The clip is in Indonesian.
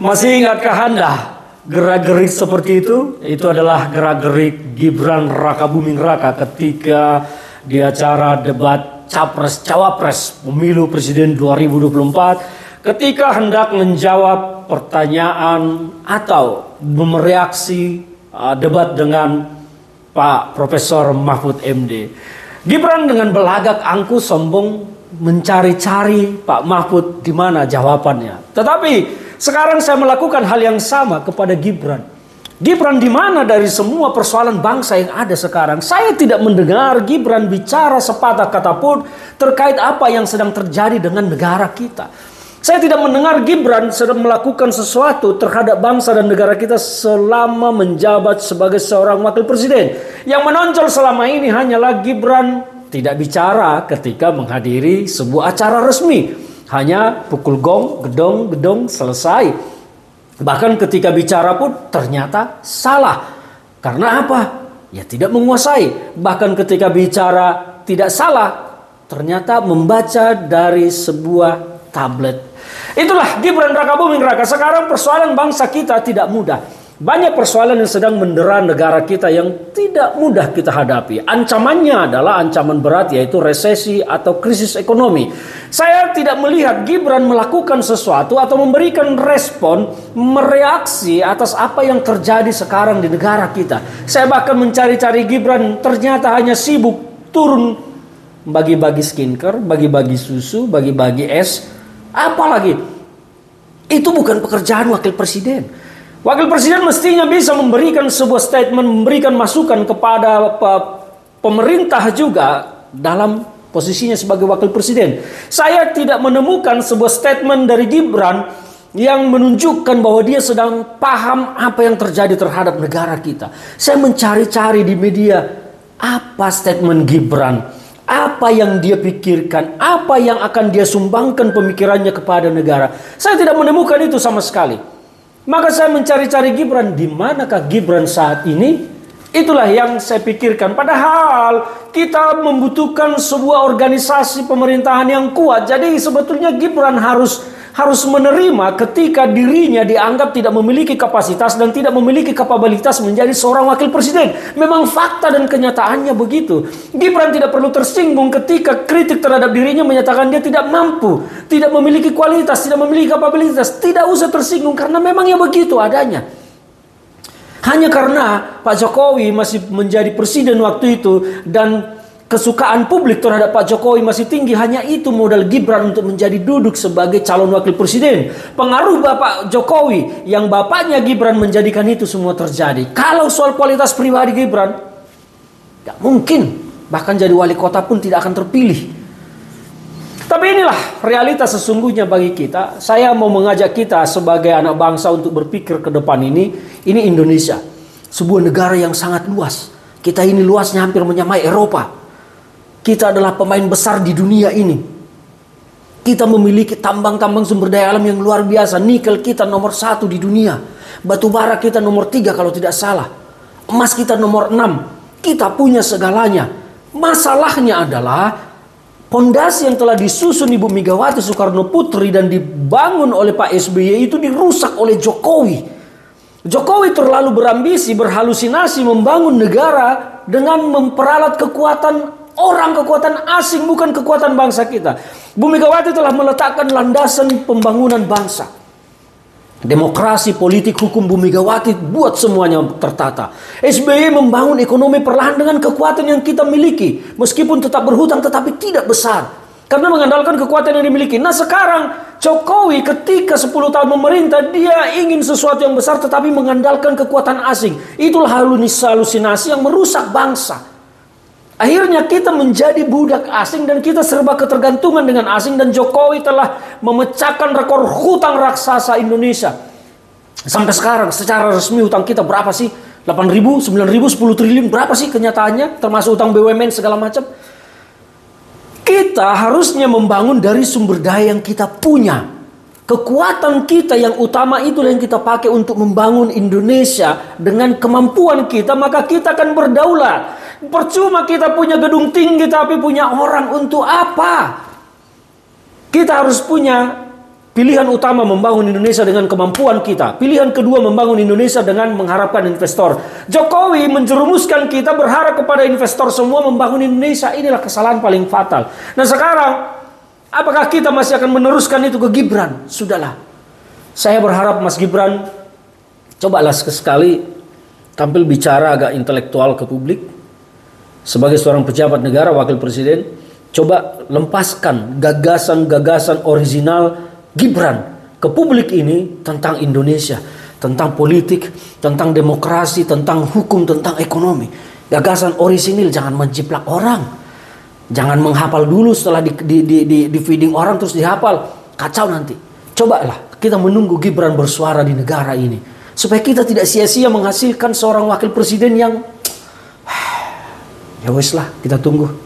Masih ingatkah Anda gerak-gerik seperti itu? Itu adalah gerak-gerik Gibran Rakabuming Raka ketika di acara debat Capres-Cawapres Pemilu Presiden 2024, ketika hendak menjawab pertanyaan atau mereaksi debat dengan Pak Profesor Mahfud MD. Gibran dengan belagak angkuh sombong mencari-cari Pak Mahfud di mana jawabannya. Tetapi sekarang saya melakukan hal yang sama kepada Gibran. Gibran di mana dari semua persoalan bangsa yang ada sekarang? Saya tidak mendengar Gibran bicara sepatah kata pun terkait apa yang sedang terjadi dengan negara kita. Saya tidak mendengar Gibran sedang melakukan sesuatu terhadap bangsa dan negara kita selama menjabat sebagai seorang wakil presiden. Yang menonjol selama ini hanyalah Gibran tidak bicara ketika menghadiri sebuah acara resmi. Hanya pukul gong, gedong, selesai. Bahkan ketika bicara pun ternyata salah. Karena apa? Ya tidak menguasai. Bahkan ketika bicara tidak salah, ternyata membaca dari sebuah tablet. Itulah Gibran Rakabuming Raka. Sekarang persoalan bangsa kita tidak mudah. Banyak persoalan yang sedang mendera negara kita yang tidak mudah kita hadapi. Ancamannya adalah ancaman berat, yaitu resesi atau krisis ekonomi. Saya tidak melihat Gibran melakukan sesuatu atau memberikan respon, mereaksi atas apa yang terjadi sekarang di negara kita. Saya bahkan mencari-cari Gibran, ternyata hanya sibuk turun bagi-bagi skincare, bagi-bagi susu, bagi-bagi es. Apalagi itu bukan pekerjaan wakil presiden. Wakil presiden mestinya bisa memberikan sebuah statement, memberikan masukan kepada pemerintah juga dalam posisinya sebagai wakil presiden. Saya tidak menemukan sebuah statement dari Gibran yang menunjukkan bahwa dia sedang paham apa yang terjadi terhadap negara kita. Saya mencari-cari di media apa statement Gibran, apa yang dia pikirkan, apa yang akan dia sumbangkan pemikirannya kepada negara. Saya tidak menemukan itu sama sekali. Maka saya mencari-cari Gibran, di manakah Gibran saat ini? Itulah yang saya pikirkan. Padahal kita membutuhkan sebuah organisasi pemerintahan yang kuat. Jadi sebetulnya Gibran harus menerima ketika dirinya dianggap tidak memiliki kapasitas dan tidak memiliki kapabilitas menjadi seorang wakil presiden. Memang fakta dan kenyataannya begitu. Gibran tidak perlu tersinggung ketika kritik terhadap dirinya menyatakan dia tidak mampu, tidak memiliki kualitas, tidak memiliki kapabilitas. Tidak usah tersinggung karena memangnya begitu adanya. Hanya karena Pak Jokowi masih menjadi presiden waktu itu dan kesukaan publik terhadap Pak Jokowi masih tinggi, hanya itu modal Gibran untuk menjadi duduk sebagai calon wakil presiden. Pengaruh Bapak Jokowi yang bapaknya Gibran menjadikan itu semua terjadi. Kalau soal kualitas pribadi Gibran, tidak mungkin. Bahkan jadi wali kota pun tidak akan terpilih. Tapi inilah realitas sesungguhnya bagi kita. Saya mau mengajak kita sebagai anak bangsa untuk berpikir ke depan ini. Ini Indonesia, sebuah negara yang sangat luas. Kita ini luasnya hampir menyamai Eropa. Kita adalah pemain besar di dunia ini. Kita memiliki tambang-tambang sumber daya alam yang luar biasa. Nikel kita nomor 1 di dunia. Batu bara kita nomor 3 kalau tidak salah. Emas kita nomor 6. Kita punya segalanya. Masalahnya adalah pondasi yang telah disusun Ibu Megawati Soekarno Putri dan dibangun oleh Pak SBY itu dirusak oleh Jokowi. Jokowi terlalu berambisi, berhalusinasi membangun negara dengan memperalat kekuatan orang, kekuatan asing, bukan kekuatan bangsa kita. Bu Megawati telah meletakkan landasan pembangunan bangsa. Demokrasi, politik, hukum Bu Megawati buat semuanya tertata. SBY membangun ekonomi perlahan dengan kekuatan yang kita miliki. Meskipun tetap berhutang tetapi tidak besar. Karena mengandalkan kekuatan yang dimiliki. Nah sekarang Jokowi ketika 10 tahun memerintah, dia ingin sesuatu yang besar tetapi mengandalkan kekuatan asing. Itulah halusinasi yang merusak bangsa. Akhirnya kita menjadi budak asing dan kita serba ketergantungan dengan asing. Dan Jokowi telah memecahkan rekor hutang raksasa Indonesia. Sampai sekarang secara resmi hutang kita berapa sih? 8.000, 9.000, 10 triliun. Berapa sih kenyataannya? Termasuk hutang BUMN segala macam. Kita harusnya membangun dari sumber daya yang kita punya. Kekuatan kita yang utama itulah yang kita pakai untuk membangun Indonesia. Dengan kemampuan kita maka kita akan berdaulat. Percuma kita punya gedung tinggi tapi punya orang untuk apa? Kita harus punya Pilihan utama membangun Indonesia dengan kemampuan kita. Pilihan kedua membangun Indonesia dengan mengharapkan investor. Jokowi menjerumuskan kita berharap kepada investor semua membangun Indonesia. Inilah kesalahan paling fatal. Nah sekarang, apakah kita masih akan meneruskan itu ke Gibran? Sudahlah. Saya berharap Mas Gibran, cobalah sekali tampil bicara agak intelektual ke publik. Sebagai seorang pejabat negara, wakil presiden, coba lempaskan gagasan-gagasan original Gibran ke publik ini tentang Indonesia, tentang politik, tentang demokrasi, tentang hukum, tentang ekonomi. Gagasan orisinil, jangan menjiplak orang. Jangan menghafal dulu setelah di feeding orang terus dihafal. Kacau nanti. Cobalah kita menunggu Gibran bersuara di negara ini. Supaya kita tidak sia-sia menghasilkan seorang wakil presiden yang ya wes lah, kita tunggu.